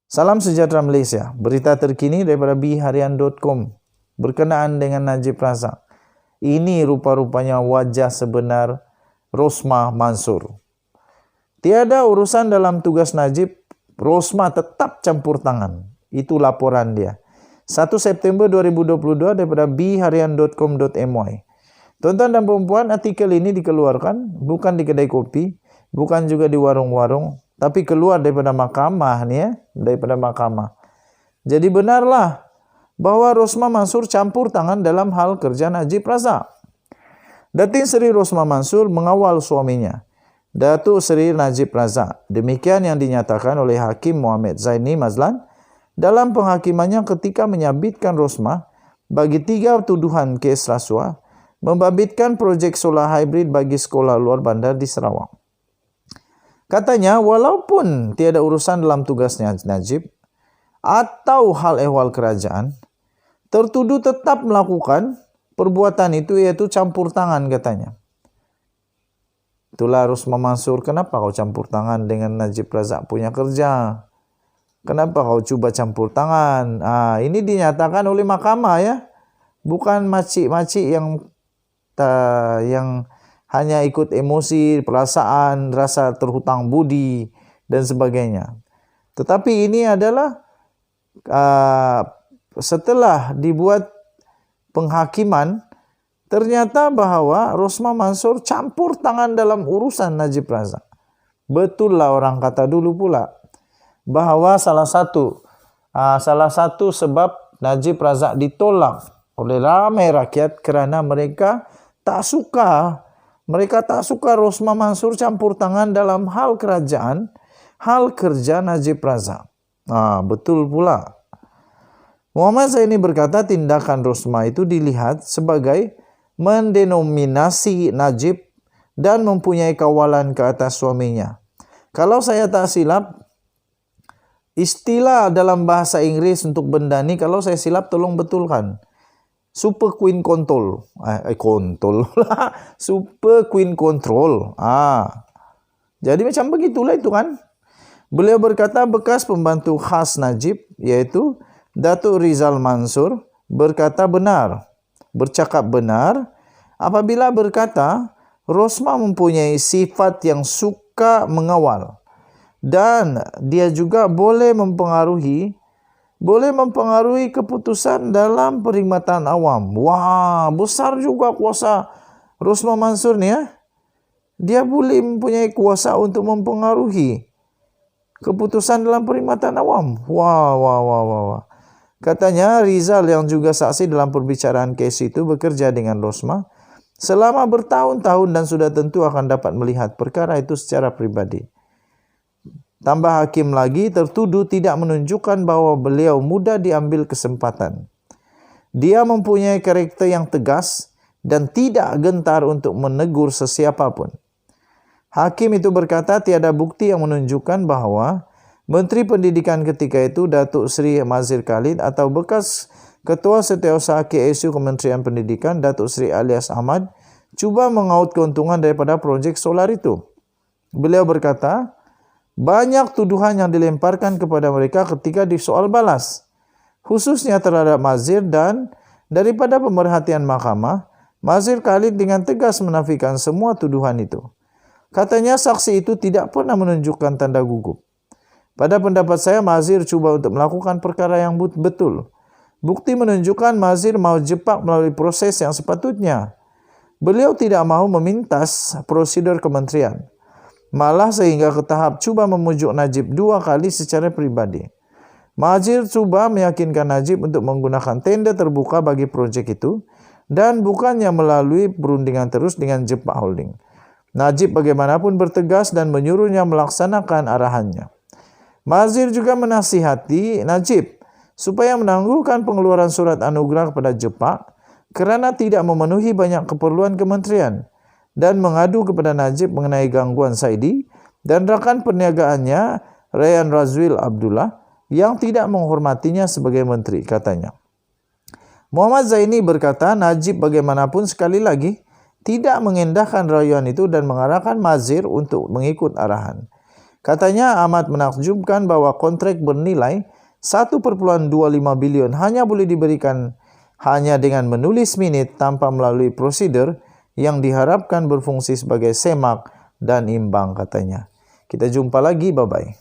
Salam sejahtera Malaysia. Berita terkini daripada biharian.com berkenaan dengan Najib Razak. Ini rupa-rupanya wajah sebenar Rosmah Mansur. Tiada urusan dalam tugas Najib, Rosmah tetap campur tangan. Itu laporan dia. 1 September 2022 daripada biharian.com.my. Tuan-tuan dan perempuan, artikel ini dikeluarkan bukan di kedai kopi, bukan juga di warung-warung, tapi keluar daripada mahkamah ni ya, daripada mahkamah. Jadi benarlah bahawa Rosmah Mansur campur tangan dalam hal kerja Najib Razak. Datin Seri Rosmah Mansur mengawal suaminya, Datuk Seri Najib Razak. Demikian yang dinyatakan oleh Hakim Muhammad Zaini Mazlan dalam penghakimannya ketika menyabitkan Rosmah bagi 3 tuduhan kes rasuah, membabitkan projek solar hybrid bagi sekolah luar bandar di Sarawak. Katanya, walaupun tiada urusan dalam tugasnya Najib atau hal ehwal kerajaan, tertuduh tetap melakukan perbuatan itu, iaitu campur tangan katanya. Itulah Rosmah Mansur, kenapa kau campur tangan dengan Najib Razak punya kerja? Kenapa kau cuba campur tangan? Ini dinyatakan oleh mahkamah ya, bukan makcik-makcik yang hanya ikut emosi, perasaan, rasa terhutang budi dan sebagainya. Tetapi ini adalah setelah dibuat penghakiman, ternyata bahawa Rosmah Mansur campur tangan dalam urusan Najib Razak. Betul lah orang kata dulu pula bahawa salah satu sebab Najib Razak ditolak oleh ramai rakyat kerana mereka tak suka Rosmah Mansur campur tangan dalam hal kerajaan, hal kerja Najib Razak. Betul pula. Muhammad Zaini berkata tindakan Rosmah itu dilihat sebagai mendenominasi Najib dan mempunyai kawalan ke atas suaminya. Kalau saya tak silap, istilah dalam bahasa Inggris untuk benda ni, kalau saya silap tolong betulkan. Super Queen Control. Super Queen Control. Jadi macam begitulah itu kan. Beliau berkata bekas pembantu khas Najib, iaitu Datuk Rizal Mansur, bercakap benar apabila berkata Rosmah mempunyai sifat yang suka mengawal dan dia juga boleh mempengaruhi keputusan dalam perkhidmatan awam. Wah, besar juga kuasa Rosmah Mansur ni ya. Dia boleh mempunyai kuasa untuk mempengaruhi keputusan dalam perkhidmatan awam. Wah. Katanya Rizal yang juga saksi dalam perbicaraan kes itu bekerja dengan Rosmah selama bertahun-tahun dan sudah tentu akan dapat melihat perkara itu secara pribadi. Tambah hakim lagi, tertuduh tidak menunjukkan bahawa beliau mudah diambil kesempatan. Dia mempunyai karakter yang tegas dan tidak gentar untuk menegur sesiapapun. Hakim itu berkata tiada bukti yang menunjukkan bahawa Menteri Pendidikan ketika itu Datuk Seri Mazir Khalid atau bekas Ketua Setiausaha KSU Kementerian Pendidikan Datuk Seri Alias Ahmad cuba mengaut keuntungan daripada projek solar itu. Beliau berkata, banyak tuduhan yang dilemparkan kepada mereka ketika disoal balas, khususnya terhadap Mazir, dan daripada pemerhatian mahkamah, Mazir Khalid dengan tegas menafikan semua tuduhan itu. Katanya saksi itu tidak pernah menunjukkan tanda gugup. Pada pendapat saya, Mazir cuba untuk melakukan perkara yang betul. Bukti menunjukkan Mazir mahu jepak melalui proses yang sepatutnya. Beliau tidak mahu memintas prosedur kementerian. Malah sehingga ke tahap cuba memujuk Najib 2 kali secara pribadi. Mazir cuba meyakinkan Najib untuk menggunakan tender terbuka bagi projek itu dan bukannya melalui perundingan terus dengan Jepak Holding. Najib bagaimanapun bertegas dan menyuruhnya melaksanakan arahannya. Mazir juga menasihati Najib supaya menangguhkan pengeluaran surat anugerah kepada Jepak kerana tidak memenuhi banyak keperluan kementerian, dan mengadu kepada Najib mengenai gangguan Saidi dan rakan perniagaannya Rayyan Razwil Abdullah yang tidak menghormatinya sebagai menteri, katanya. Muhammad Zaini berkata Najib bagaimanapun sekali lagi tidak mengendahkan rayuan itu dan mengarahkan Mazir untuk mengikut arahan. Katanya amat menakjubkan bahwa kontrak bernilai 1,25 bilion hanya boleh diberikan hanya dengan menulis minit tanpa melalui prosedur yang diharapkan berfungsi sebagai semak dan imbang, katanya. Kita jumpa lagi, bye-bye.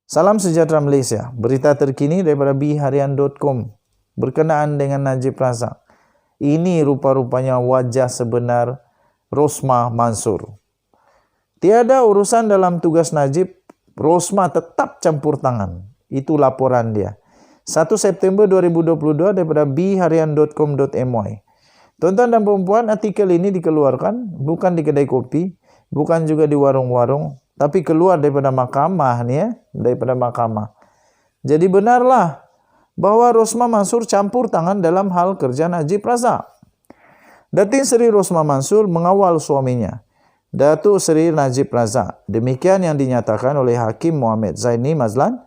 Salam sejahtera Malaysia. Berita terkini daripada biharian.com berkenaan dengan Najib Razak. Ini rupa-rupanya wajah sebenar Rosmah Mansur. Tiada urusan dalam tugas Najib, Rosmah tetap campur tangan. Itu laporan dia. 1 September 2022 daripada biharian.com.my. Tuan-tuan dan perempuan, artikel ini dikeluarkan bukan di kedai kopi, bukan juga di warung-warung, tapi keluar daripada mahkamah ni ya, daripada mahkamah. Jadi benarlah bahwa Rosmah Mansur campur tangan dalam hal kerja Najib Razak. Datin Seri Rosmah Mansur mengawal suaminya, Datuk Seri Najib Razak. Demikian yang dinyatakan oleh Hakim Muhammad Zaini Mazlan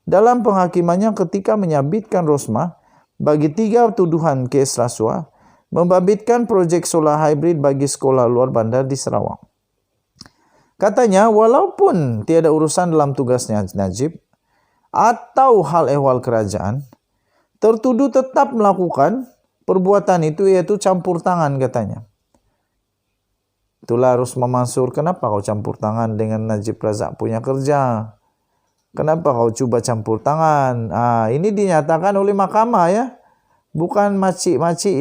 dalam penghakimannya ketika menyabitkan Rosmah bagi 3 tuduhan kes rasuah, membabitkan projek solar hybrid bagi sekolah luar bandar di Sarawak. Katanya, walaupun tiada urusan dalam tugasnya Najib atau hal ehwal kerajaan, tertuduh tetap melakukan perbuatan itu, iaitu campur tangan, katanya. Itulah Rosmah Mansur, kenapa kau campur tangan dengan Najib Razak punya kerja? Kenapa kau cuba campur tangan? Ini dinyatakan oleh mahkamah ya. Bukan makcik-makcik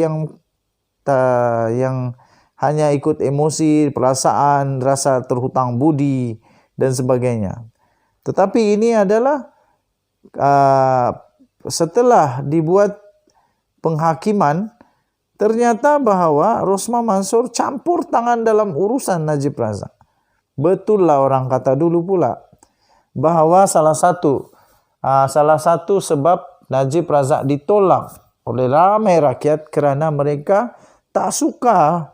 yang hanya ikut emosi, perasaan, rasa terhutang budi dan sebagainya. Tetapi ini adalah setelah dibuat penghakiman, ternyata bahawa Rosmah Mansur campur tangan dalam urusan Najib Razak. Betul lah orang kata dulu pula bahawa salah satu sebab Najib Razak ditolak oleh ramai rakyat kerana mereka tak suka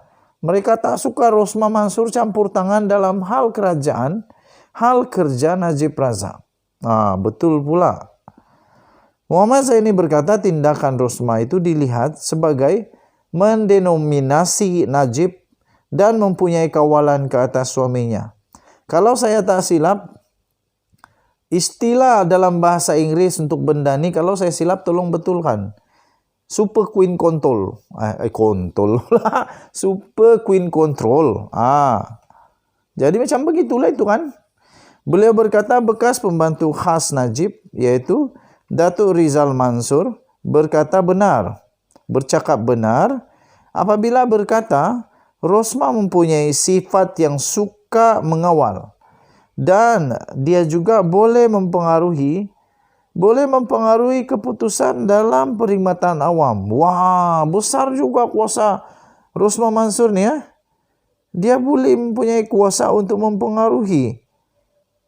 Rosmah Mansur campur tangan dalam hal kerajaan, hal kerja Najib Razak. Betul pula. Muhammad Zaini berkata tindakan Rosmah itu dilihat sebagai mendenominasi Najib dan mempunyai kawalan ke atas suaminya. Kalau saya tak silap, istilah dalam bahasa Inggris untuk benda ni, kalau saya silap tolong betulkan. Super Queen Control. Super Queen Control. Jadi macam begitulah itu kan. Beliau berkata bekas pembantu khas Najib, iaitu Datuk Rizal Mansur, bercakap benar apabila berkata Rosmah mempunyai sifat yang suka mengawal dan dia juga boleh mempengaruhi keputusan dalam perkhidmatan awam. Wah, besar juga kuasa Rosmah Mansur ni ya. Dia boleh mempunyai kuasa untuk mempengaruhi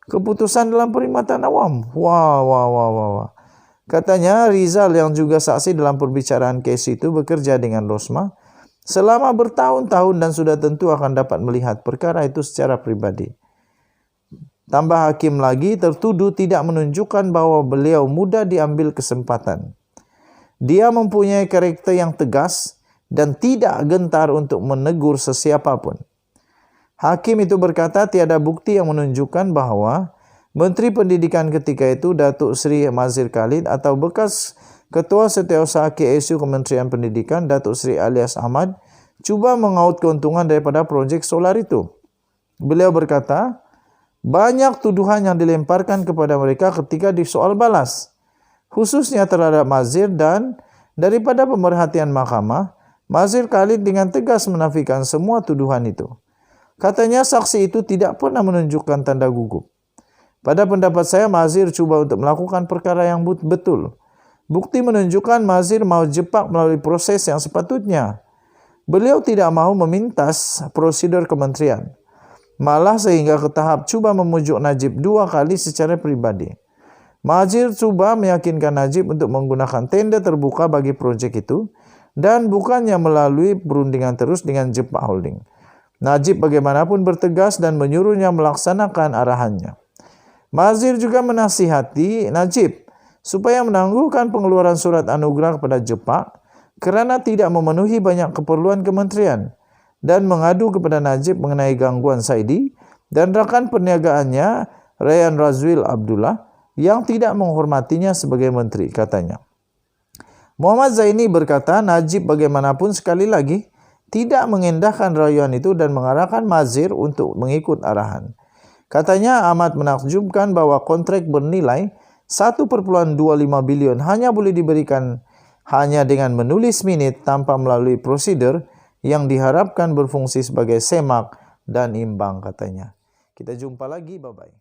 keputusan dalam perkhidmatan awam. Wah. Katanya Rizal yang juga saksi dalam perbicaraan kes itu bekerja dengan Rosmah selama bertahun-tahun dan sudah tentu akan dapat melihat perkara itu secara pribadi. Tambah hakim lagi, tertuduh tidak menunjukkan bahawa beliau mudah diambil kesempatan. Dia mempunyai karakter yang tegas dan tidak gentar untuk menegur sesiapa pun. Hakim itu berkata tiada bukti yang menunjukkan bahawa Menteri Pendidikan ketika itu Datuk Seri Mazhir Khalid atau bekas Ketua Setiausaha KSU Kementerian Pendidikan Datuk Seri Alias Ahmad cuba mengaut keuntungan daripada projek solar itu. Beliau berkata, banyak tuduhan yang dilemparkan kepada mereka ketika disoal balas, khususnya terhadap Mazhir, dan daripada pemerhatian mahkamah, Mazhir Khalid dengan tegas menafikan semua tuduhan itu. Katanya saksi itu tidak pernah menunjukkan tanda gugup. Pada pendapat saya, Mazhir cuba untuk melakukan perkara yang betul. Bukti menunjukkan Mazhir mahu jepak melalui proses yang sepatutnya. Beliau tidak mahu memintas prosedur kementerian. Malah sehingga ke tahap cuba memujuk Najib 2 kali secara pribadi. Mazhir cuba meyakinkan Najib untuk menggunakan tender terbuka bagi projek itu dan bukannya melalui perundingan terus dengan Jepak Holding. Najib bagaimanapun bertegas dan menyuruhnya melaksanakan arahannya. Mazhir juga menasihati Najib supaya menangguhkan pengeluaran surat anugerah kepada Jepak kerana tidak memenuhi banyak keperluan kementerian dan mengadu kepada Najib mengenai gangguan Saidi dan rakan perniagaannya Rayyan Razwil Abdullah yang tidak menghormatinya sebagai menteri, katanya. Muhammad Zaini berkata, Najib bagaimanapun sekali lagi tidak mengendahkan rayuan itu dan mengarahkan Mazhir untuk mengikut arahan. Katanya amat menakjubkan bahwa kontrak bernilai 1,25 bilion hanya boleh diberikan hanya dengan menulis minit tanpa melalui prosedur yang diharapkan berfungsi sebagai semak dan imbang, katanya. Kita jumpa lagi, bye-bye.